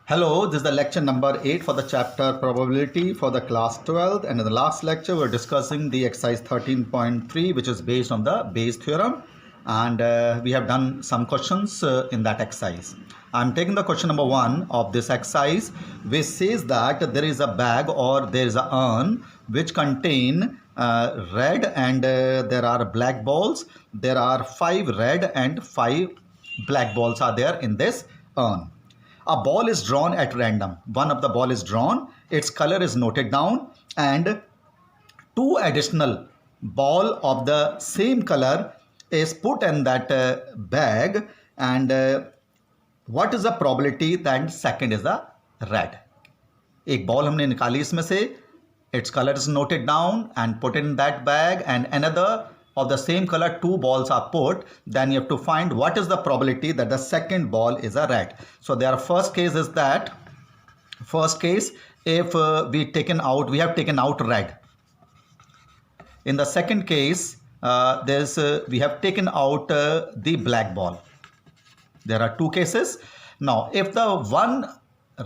Hello, this is the lecture number 8 for the chapter probability for the class 12th, and in the last lecture we're discussing the exercise 13.3 which is based on the Bayes theorem, and we have done some questions in that exercise. I'm taking the question number 1 of this exercise, which says that there is a bag or there is a urn which contain red and there are black balls. There are 5 red and 5 black balls are there in this urn. A ball is drawn at random. One of the ball is drawn, its color is noted down, and 2 additional ball of the same color is put in that bag, and what is the probability that second is the red? एक ball हमने निकाली इसमें से, its color is noted down and put in that bag, and another of the same color 2 balls are put. Then you have to find what is the probability that the second ball is a red. So their first case is that if we have taken out red. In the second case we have taken out the black ball. There are 2 cases. Now if the one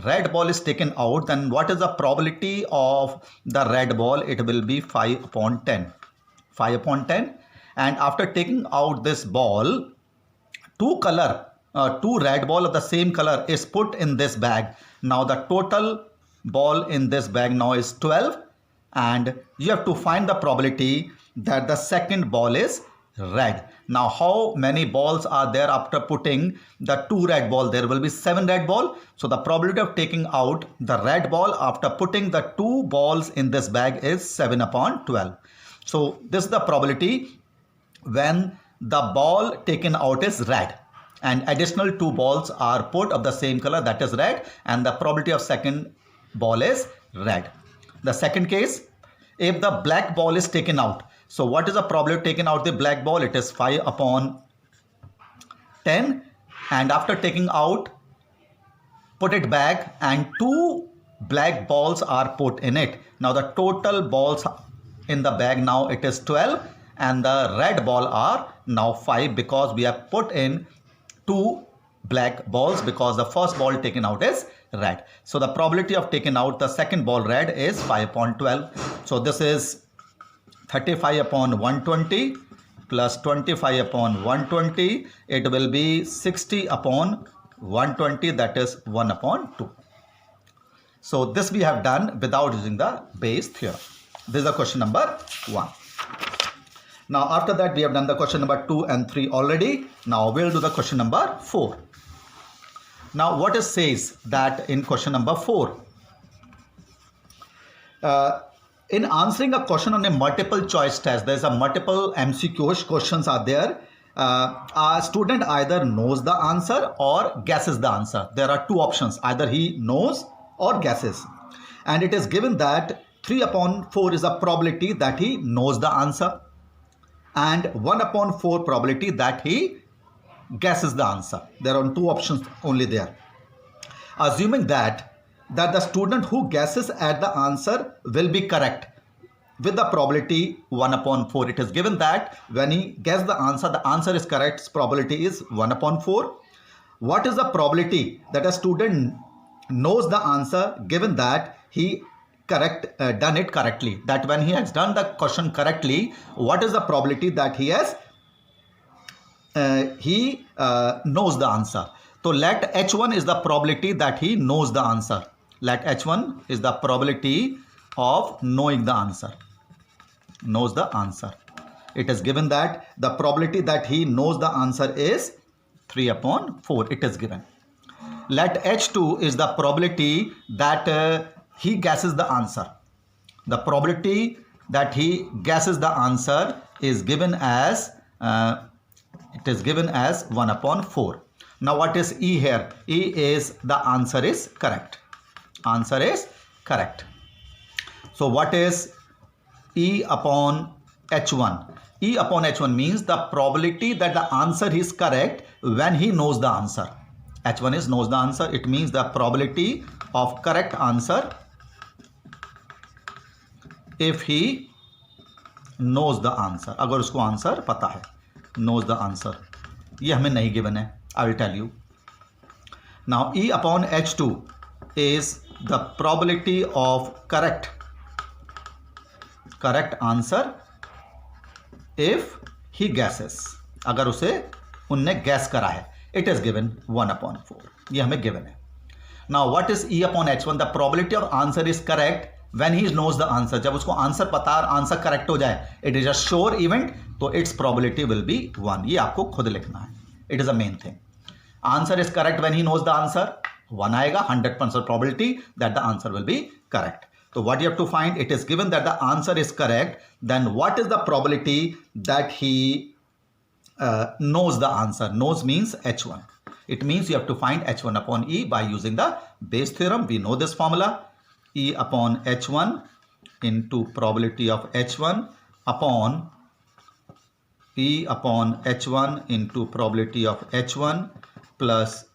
red ball is taken out, then what is the probability of the red ball? It will be 5 upon 10. 5 upon 10. And after taking out this ball, 2 red ball of the same color is put in this bag. Now the total ball in this bag now is 12, and you have to find the probability that the second ball is red. Now how many balls are there after putting the 2 red ball? There will be 7 red ball. So the probability of taking out the red ball after putting the 2 balls in this bag is 7 upon 12. So this is the probability when the ball taken out is red and additional 2 balls are put of the same color, that is red, and the probability of second ball is red. The second case, if the black ball is taken out. So what is the probability of taking out the black ball? It is 5 upon 10, and after taking out, put it back and 2 black balls are put in it. Now the total balls in the bag now it is 12, and the red ball are now 5 because we have put in 2 black balls because the first ball taken out is red. So the probability of taking out the second ball red is 5 upon 12. So this is 35 upon 120 plus 25 upon 120. It will be 60 upon 120, that is 1 upon 2. So this we have done without using the Bayes theorem. This is the question number 1. Now after that we have done the question number 2 and 3 already. Now we'll do the question number 4. Now what it says that in question number 4, in answering a question on a multiple choice test, there is a multiple MCQ questions are there. A student either knows the answer or guesses the answer. There are 2 options, either he knows or guesses, and it is given that 3 upon 4 is a probability that he knows the answer, and 1 upon 4 probability that he guesses the answer. There are 2 options only there. Assuming that the student who guesses at the answer will be correct with the probability 1 upon 4. It is given that when he guesses the answer is correct, its probability is 1 upon 4. What is the probability that a student knows the answer given that he done it correctly? That when he has done the question correctly, what is the probability that he knows the answer? So let H1 is the probability that he knows the answer. Let H1 is the probability of knowing the answer. Knows the answer. It is given that the probability that he knows the answer is 3 upon 4. It is given. Let H2 is the probability that he guesses the answer. The probability that he guesses the answer is given as 1 upon 4. Now what is E here? E is the answer is correct. Answer is correct. So what is E upon H1? E upon H1 means the probability that the answer is correct when he knows the answer. H1 is knows the answer. It means the probability of correct answer if he knows the answer. अगर उसको answer पता है, knows the answer. ये हमें नहीं given है. I will tell you. Now E upon H2 is the probability of correct answer if he guesses. अगर उसे उनने गैस करा है, it is given 1/4. ये हमें given है. Now what is E upon H1? The probability of answer is correct when he knows the answer. जब उसको आंसर पता और आंसर करेक्ट हो जाए, it is a sure event, तो its probability will be 1. ये आपको खुद लिखना है. It is a main thing. Answer is correct when he knows the answer. 1 आएगा, 100% probability that the answer will be correct. So what you have to find, it is given that the answer is correct, then what is the probability that he knows the answer? Knows means H1. It means you have to find H1 upon E by using the Bayes theorem. We know this formula. E upon H1 into probability of H1 upon E upon H1 into probability of H1 plus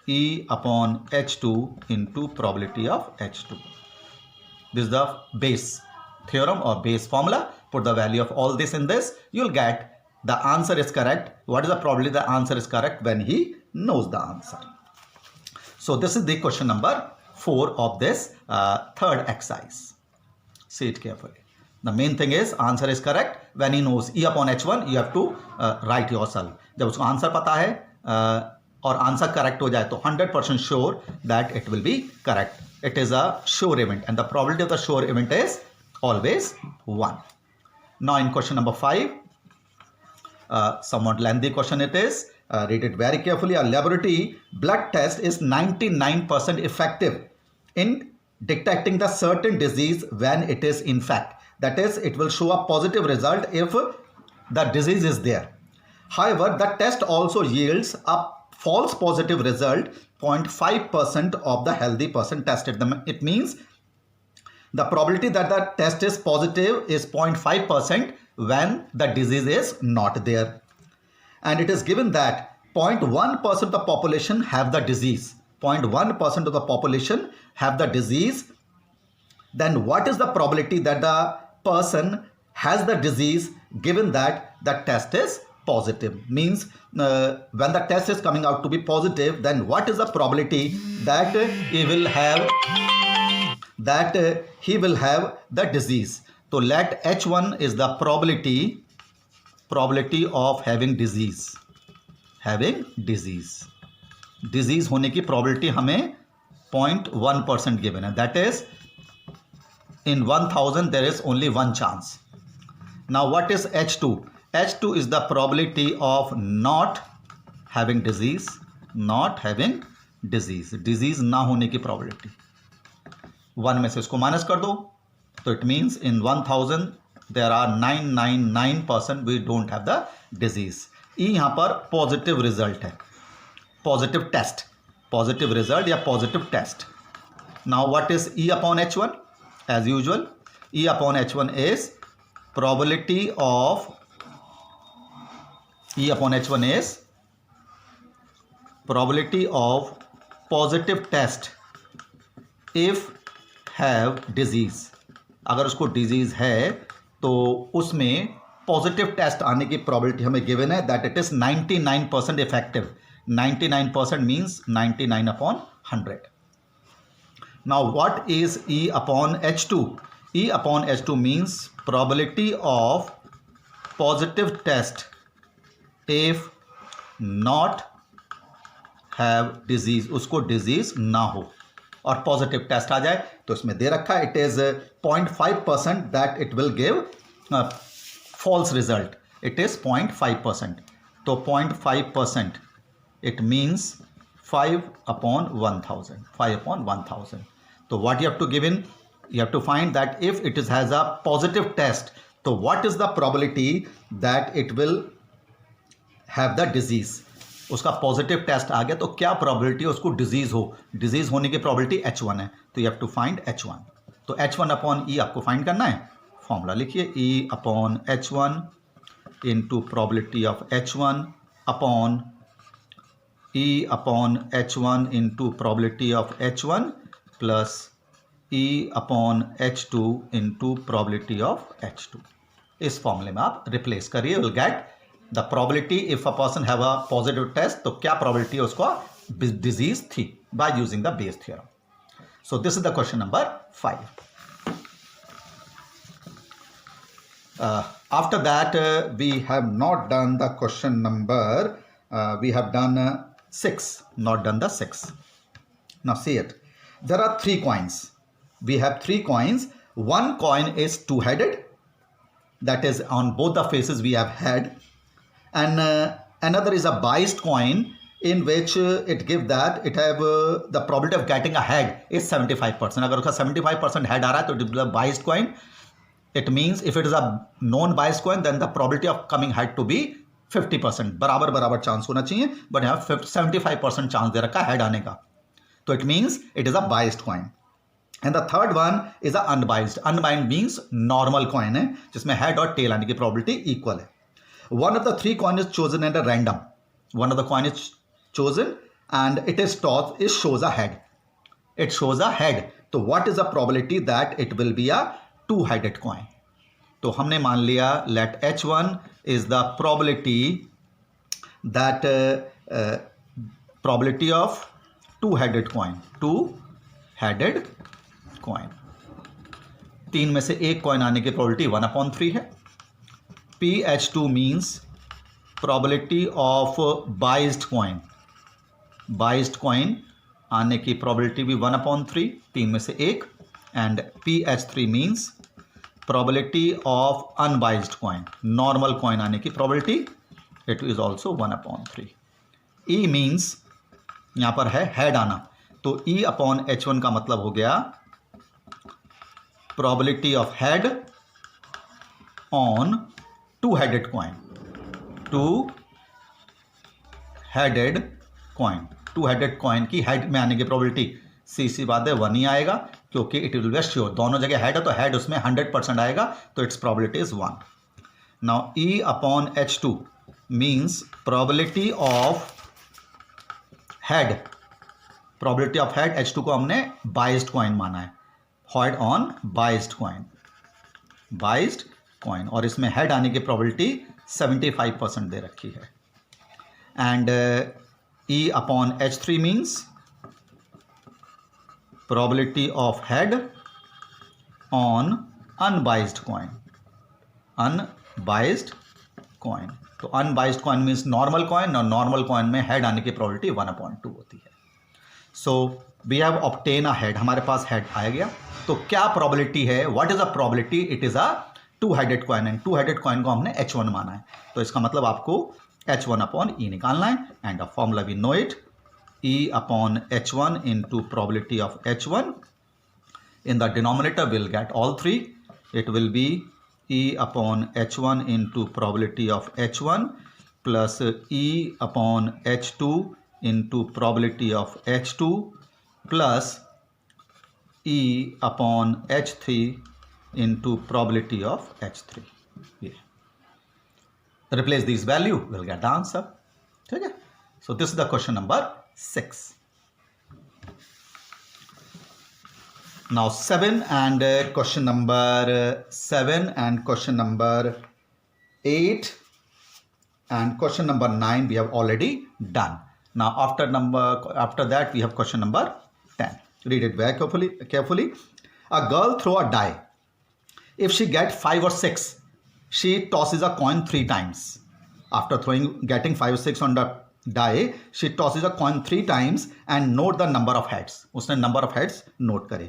E upon H2 into probability of H2. This is the Bayes theorem or Bayes formula. Put the value of all this in this. You'll get the answer is correct. What is the probability the answer is correct when he knows the answer? So this is the question number 4 of this third exercise. See it carefully. The main thing is answer is correct when he knows E upon H1. You have to write yourself. जब उसको answer पता है और answer correct हो जाए तो 100% sure that it will B correct. It is a sure event and the probability of the sure event is always 1. Now in question number 5, somewhat lengthy question it is. Read it very carefully. A laboratory blood test is 99% effective in detecting the certain disease when it is in fact. That is, it will show a positive result if the disease is there. However, the test also yields a false positive result 0.5% of the healthy person tested. It means the probability that the test is positive is 0.5% when the disease is not there. And it is given that 0.1% of the population have the disease. 0.1% of the population have the disease. Then what is the probability that the person has the disease given that the test is positive? Means when the test is coming out to be positive, then what is the probability that he will have the disease? So let H1 is the probability of having disease. Disease होने की probability हमें 0.1% given है. That is, in 1000 there is only one chance. Now what is H2? H2 is the probability of not having disease. Disease ना होने की probability. 1 में से इसको माइनस कर दो तो it means in 1000 there are 999% we don't have the disease. E यहाँ पर positive result है, positive test, positive result या positive test. Now what is E upon H1? As usual, E upon H1 is probability of E upon H1 is probability of positive test if have disease. अगर उसको disease है तो उसमें positive test आने की probability हमें given है that it is 99% effective. 99% means 99 upon 100. Now what is E upon H2? E upon H2 means probability of positive test if not have disease. उसको disease ना हो और positive test आ जाए तो इसमें दे रखा है it is 0.5% that it will give false result. It is 0.5%. तो 0.5% it means 5 upon 1000. 5 upon 1000. So what you have to give in? You have to find that if it has a positive test, so what is the probability that it will have the disease? उसका positive test आ गया तो क्या probability है उसको disease हो? Disease होने की probability H1 है तो you have to find H1. तो H1 अपॉन E आपको फाइंड करना है. फॉर्मूला लिखिए E upon H1 into probability of H1 upon E upon H1 into probability of H1 plus E upon H2 into probability of H2. इस फॉर्मूले में आप replace करिए. Will get the probability if a person have a positive test तो क्या probability उसको disease थी by using the Bayes theorem. So this is the question number 5. After that, we have not done the question number, we have done 6, not done the 6. Now see it. There are 3 coins. We have 3 coins. One coin is two-headed. That is, on both the faces we have head. And another is a biased coin, in which it give that it have the probability of getting a head is 75%. अगर उसका 75% head आ रहा है तो it is a biased coin. It means if it is a non-biased coin, then the probability of coming head to be 50%. बराबर बराबर chance होना चाहिए, but यहाँ 75% चांस दे रखा है head आने का. तो it means it is a biased coin. And the third one is a unbiased. Unbiased means normal coin है, जिसमें head और tail आने की probability equal है. One of the 3 coin is chosen at a random. One of the coin is chosen and it is tossed. It shows a head. It shows a head. So what is the probability that it will be a two-headed coin? तो हमने मान लिया let H1 is the probability that probability of two-headed coin. Two-headed coin. 3 में से एक coin आने की probability 1/3 है. PH2 means probability of biased coin. Biased coin आने की probability भी 1/3, 3 में से एक. And PH3 means probability of unbiased coin. Normal coin आने की probability, it is also 1/3. E means यहाँ पर है head आना, तो E/H1 का मतलब हो गया probability of head on two-headed coin. Two-headed coin. Two-headed coin की head में आने की probability सी बात है 1 ही आएगा, क्योंकि it will be sure. दोनों जगह head है तो head उसमें 100% आएगा, तो its probability is 1. Now E/H2 means probability of head. Probability of head H2 को हमने biased coin माना है. Head on biased coin. Biased coin. और इसमें head आने की probability 75% दे रखी है. And E/H3 means probability of head on unbiased coin. Unbiased coin. तो unbiased coin means normal coin, और normal coin में head आने की probability 1/2 होती है. So we have obtained a head. हमारे पास head आ गया. तो क्या probability है? What is the probability? It is a two-headed coin, and two-headed coin को हमने H1 माना है. तो इसका मतलब आपको H1/E निकालना है. And the formula we know it. E/H1 into probability of H1. In the denominator we'll get all 3. It will be E/H1 into probability of H1 plus E/H2 into probability of H2 plus E/H3 into probability of H3. Yeah. Replace these value, we'll get the answer. Okay. So this is the question number 6. Now 7 and question number 7 and question number 8 and question number 9 we have already done. Now after that we have question number 10. Read it very carefully. A girl throw a die. If she get 5 or 6, she tosses a coin 3 times. After getting 5 or 6 on the die, she tosses a coin 3 times and note the number of heads. उसने number of heads note करे.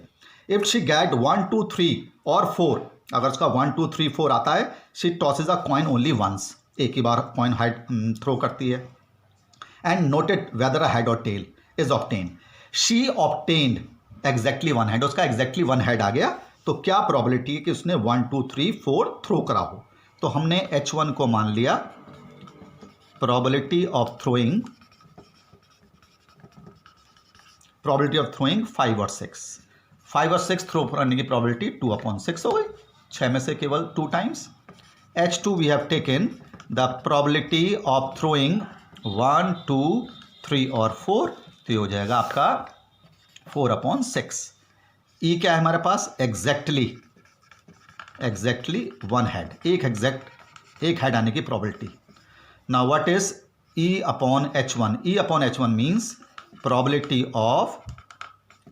If she get 1, 2, 3 or 4, अगर उसका 1, 2, 3, 4 आता है, she tosses a coin only once. एक ही बार coin head throw करती है. And noted whether a head or tail is obtained. She obtained exactly 1 head. उसका exactly 1 head आ गया. तो क्या probability है कि उसने 1, 2, 3, 4 थ्रो करा हो? तो हमने H1 को मान लिया probability of throwing 5 or 6. 5 और 6 थ्रो करने की probability 2/6 हो गई. 6 में से केवल 2 times. H2 we have taken the probability of throwing 1, 2, 3 और 4. तो ये हो जाएगा आपका 4/6. E क्या है हमारे पास? exactly 1 head. एक head आने की probability. Now what is E/H1? E/H1 means probability of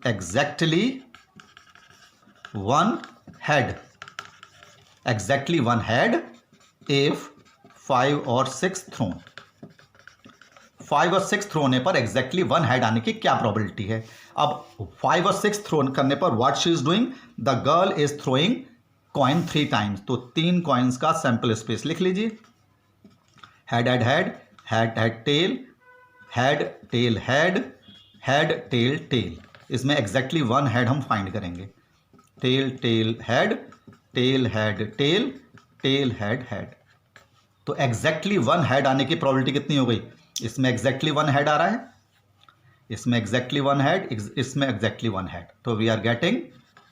exactly one head if 5 और 6 थ्रोन। 5 और 6 थ्रो होने पर एग्जैक्टली 1 हेड आने की क्या प्रोबेबिलिटी है? अब 5 और 6 थ्रो करने पर what she is doing, the girl is throwing coin 3 times. तो 3 कॉइन्स का सैंपल स्पेस लिख लीजिए। Head head head head head tail, head tail head, head tail tail. इसमें एग्जैक्टली 1 हेड हम फाइंड करेंगे। Tail tail head, tail head tail, tail head head. तो exactly 1 head आने की प्रोबेबिलिटी कितनी हो गई? इसमें एग्जैक्टली 1 हेड आ रहा है, इसमें एग्जैक्टली 1 हेड, इसमें एग्जैक्टली 1 हेड। तो we are getting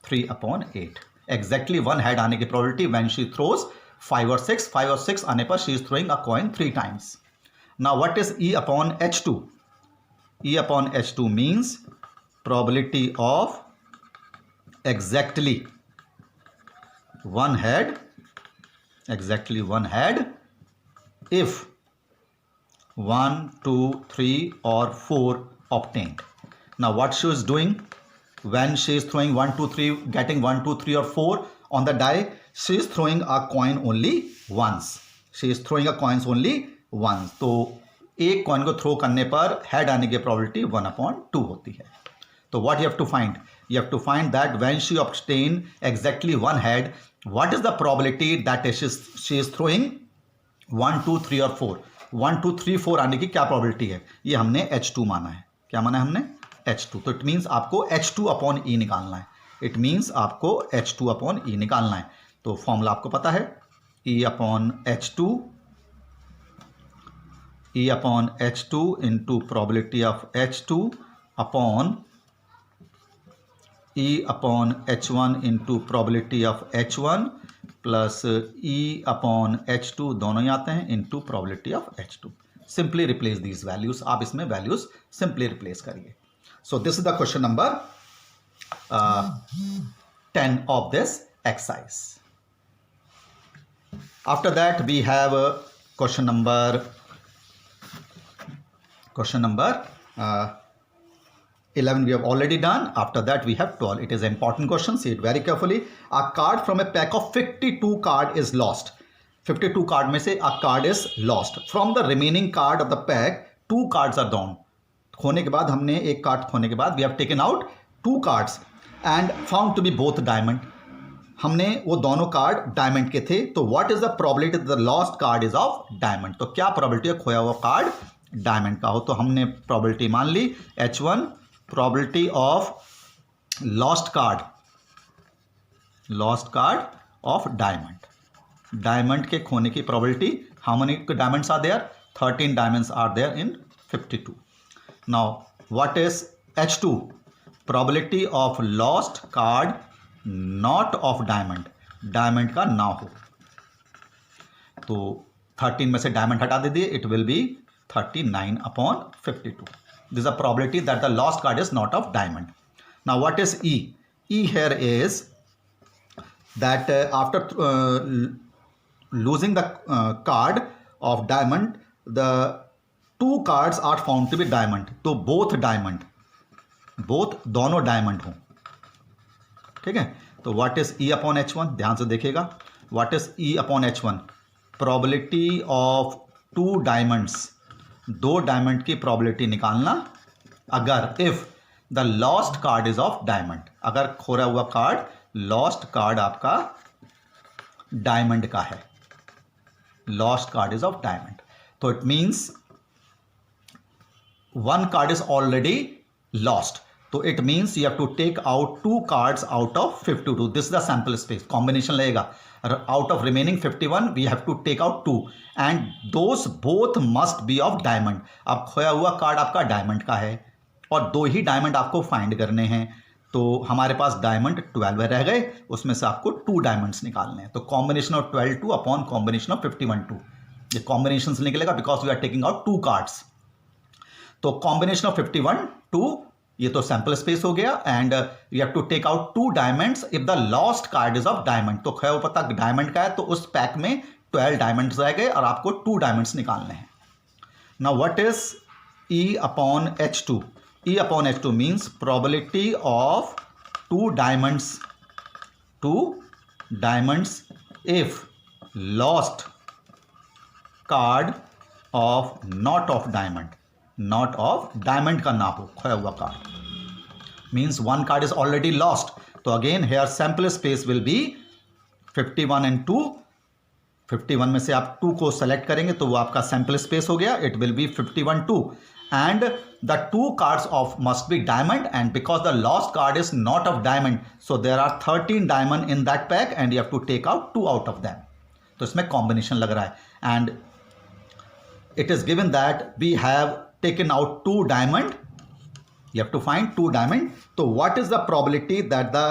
3/8। Exactly 1 head आने की प्रोबेबिलिटी व्हेन शी थ्रोज 5 और 6। 5 और 6 आने पर she is throwing a coin 3 times. Now what is E/H2? E/H2 means probability of exactly 1 head, exactly 1 head if 1, 2, 3 or 4 obtained. Now what she is doing when she is throwing 1, 2, 3, getting 1, 2, 3 or 4 on the die, she is throwing a coin only once. She is throwing a coins only once. तो एक coin को throw करने पर head आने की probability 1/2 होती है। तो what you have to find? You have to find that when she obtain exactly 1 head, what is the probability that she is throwing 1, 2, 3 or 4? 1, 2, 3, 4 आने की क्या प्रोबेबिलिटी है? ये हमने H2 माना है। क्या माना है हमने? H2। तो इट मीन्स आपको H2/E निकालना है। इट मीन्स आपको H2/E निकालना है। तो फॉर्मूला आपको पता है, E/H2 into probability of H2 upon E/H1 into probability of H1 plus E/H2 दोनों ही आते हैं into probability of H2। Simply replace these values. आप इसमें वैल्यूज सिंपली रिप्लेस करिए। So this is the question number 10 of this exercise. After that we have question number 11 we have already done. After that we have 12. It is an important question. See it very carefully. A card from a pack of 52 card is lost. 52 card में से a card is lost. From the remaining card of the pack, 2 cards are down. खोने के बाद हमने एक card खोने के बाद we have taken out 2 cards and found to be both diamond. हमने वो दोनों कार्ड डायमंड के थे। तो what is the probability that the lost card is of diamond? तो क्या प्रोबेबिलिटी है खोया हुआ कार्ड डायमंड का हो? तो हमने प्रोबेबिलिटी मान ली H1, probability of lost card of diamond के खोने की probability, how many diamonds are there? 13 diamonds are there in 52. Now what is H2? probability of lost card not of diamond का ना हो। तो 13 में से diamond हटा दीजिए, it will be 39/52. This is a probability that the lost card is not of diamond. Now what is E? E here is that after losing the card of diamond, the 2 cards are found to be diamond. तो both दोनों diamond हों। ठीक है। तो what is E/H1? ध्यान से देखिएगा। what is E/H1? probability of 2 diamonds, 2 diamond की प्रोबेबिलिटी निकालना अगर if the lost card is of diamond. अगर खोया हुआ कार्ड, लॉस्ट कार्ड आपका डायमंड का है, lost card is of diamond. तो it means 1 card is already lost. तो it means you have to take out 2 cards out of 52। This is the sample space. Combination लगेगा। out of remaining 51 we have to take out 2 and those both must be of diamond. अब खोया हुआ card आपका diamond का है और 2 ही diamond आपको find करने हैं। तो हमारे पास डायमंड 12 रह गए, उसमें से आपको 2 डायमंड्स निकालने हैं। तो combination of 12 2 upon combination of 51 2, ये कॉम्बिनेशन निकलेगा because we are taking out 2 cards. तो कॉम्बिनेशन ऑफ 51 2, ये तो सैंपल स्पेस हो गया and you have to take out 2 diamonds if the lost card is of diamond. तो खोया हुआ पता डायमंड का है, तो उस पैक में 12 डायमंड्स रह गए और आपको 2 डायमंड्स निकालने हैं। Now what is E/H2? E upon H2 means probability of two diamonds if lost card of not of diamond का ना हो, खोया हुआ card means one card is already lost. तो again here sample space will be 51 and 2. 51 में से आप 2 को सेलेक्ट करेंगे तो वो आपका सैंपल स्पेस हो गया. It will B 51 2 and the two cards of must be diamond, and because the lost card is not of diamond, so there are 13 diamond in that pack and you have to take out 2 out of them. तो इसमें combination लग रहा है and it is given that we have taken out 2 diamond. You have to find 2 diamond. तो what is the probability that the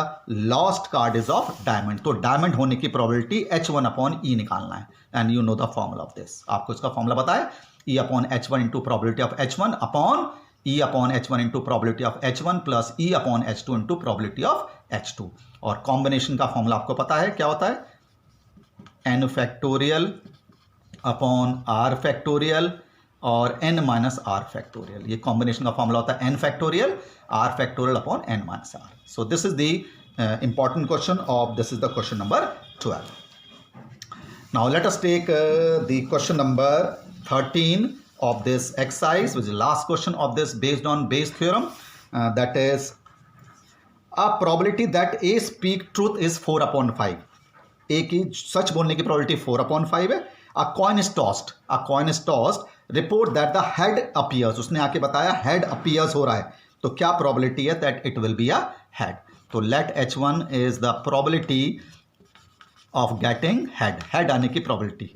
lost card is of diamond? तो diamond होने की probability H1 upon E निकालना है and you know the formula of this. आपको इसका formula पता है, E upon H1 into probability of H1 upon E upon H1 into probability of H1 plus E upon H2 into probability of H2. और combination का formula आपको पता है क्या होता है, n factorial upon r factorial और n minus r factorial. ये combination का formula होता है n factorial r factorial upon n minus r. So this is the important question of this is the question number 12. Now let us take the question number 13 of this exercise, which is the last question of this based on Bayes theorem. That is a probability that A speak truth is 4 upon 5. A की सच बोलने की probability 4 upon 5 है. A coin is tossed. Report that the head appears. उसने आके बताया head appears हो रहा है. तो क्या probability है that it will be a head. तो let H1 is the probability of getting head. Head आने की probability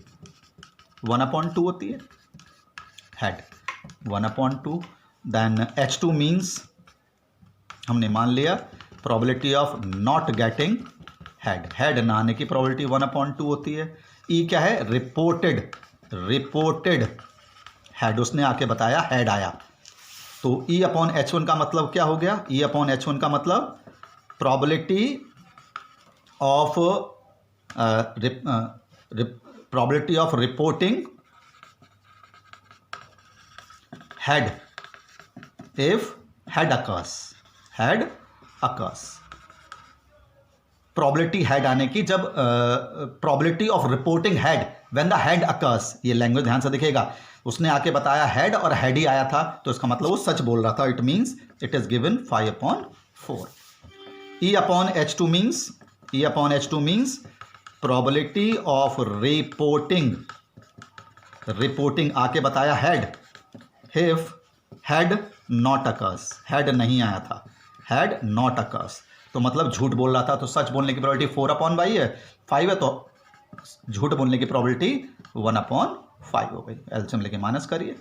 1 upon 2 होती है. Head 1 upon 2. Then H2 means हमने मान लिया probability of not getting head. Head ना आने की probability 1 upon 2 होती है. E क्या है, reported head. उसने आके बताया head आया. तो E upon H1 का मतलब क्या हो गया, E upon H1 का मतलब probability of reporting head if head occurs. Probability head आने की, जब probability of reporting head when the head occurs. ये लैंग्वेज ध्यान से देखिएगा. उसने आके बताया head और head ही आया था तो इसका मतलब वो सच बोल रहा था. It means it is given 5 upon 4. E upon H2 means probability of reporting आके बताया head if head not occurs. Head नहीं आया था, head not occurs. तो मतलब झूठ बोल रहा था. तो सच बोलने की probability 4 upon 5 है तो झूठ बोलने की probability 1 upon 5 हो गई. एल्सियम लेके माइनस करिए.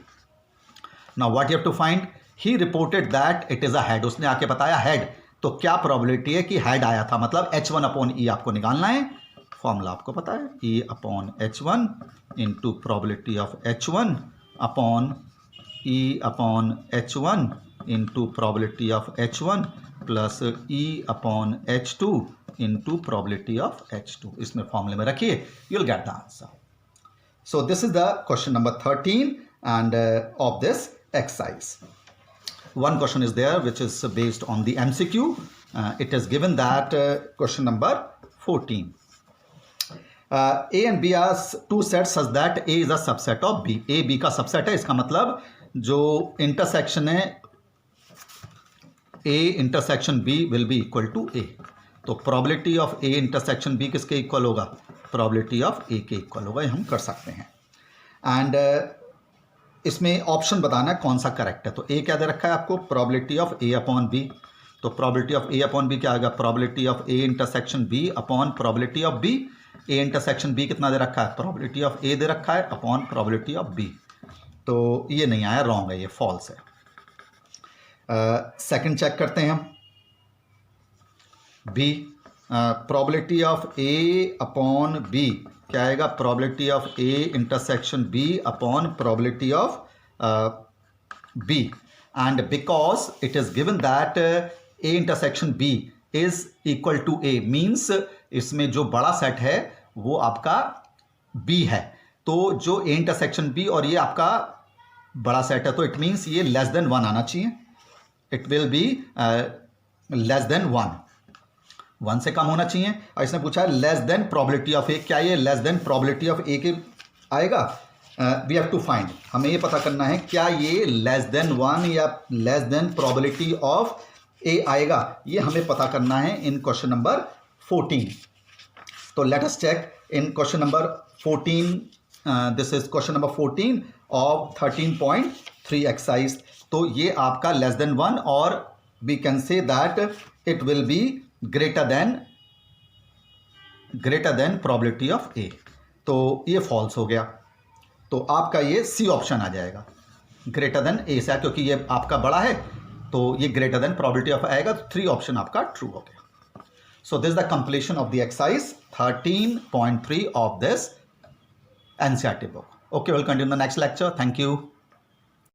Now what you have to find? He reported that it is a head. उसने आके बताया head. तो क्या probability है कि head आया था, मतलब H1 upon E आपको निकालना है. फॉर्मूला आपको पता है, E upon H1 into probability of H1 upon E upon H1 into probability of H1 plus E upon H2 into probability of H2. इसमें फॉर्मूले में रखिए, you'll get the answer. So this is the question number 13 and of this exercise. One question is there which is based on the MCQ. It is given that question number 14. A and B are two sets such that A is a subset of B. A B का subset है. इसका मतलब जो intersection है A intersection B will be equal to A. तो probability of A intersection B किसके equal होगा, probability of A के equal होगा. ये हम कर सकते हैं. And इसमें ऑप्शन बताना है कौन सा करेक्ट है. तो A क्या दे रखा है आपको, probability of A upon B. तो probability of A upon B क्या आएगा, probability of A intersection B upon probability of B. A intersection B कितना दे रखा है, probability of A दे रखा है upon probability of B. तो ये नहीं आया, रॉन्ग है, ये फॉल्स है. सेकंड चेक करते हैं हम. B probability of A upon B क्या आएगा, probability of A intersection B upon probability of B. And because it is given that A intersection B is equal to A means इसमें जो बड़ा set है वो आपका B है. तो जो A intersection B और ये आपका बड़ा सेट है तो इट मीन्स ये लेस देन 1 आना चाहिए. It will be less than 1 से कम होना चाहिए। और इसने पूछा है लेस देन प्रोबेबिलिटी ऑफ ए, क्या ये लेस देन प्रोबेबिलिटी ऑफ ए के आएगा? वी हैव टू फाइंड, हमें ये पता करना है क्या ये लेस देन 1 या लेस देन प्रोबेबिलिटी ऑफ ए आएगा, ये हमें पता करना है इन क्वेश्चन नंबर 14। तो let us check in question number 14, this is question number 14 of 13.3 exercise. तो ये आपका लेस देन 1 और we can say that it will be greater than probability of A. तो ये फॉल्स हो गया, तो आपका ये सी ऑप्शन आ जाएगा, ग्रेटर देन ए से, क्योंकि ये आपका बड़ा है तो ये ग्रेटर देन प्रोबेबिलिटी ऑफ आएगा, तो 3 ऑप्शन आपका ट्रू हो गया। So this the completion of the exercise 13.3 of this NCERT book. Okay, we'll continue in the next lecture. Thank you.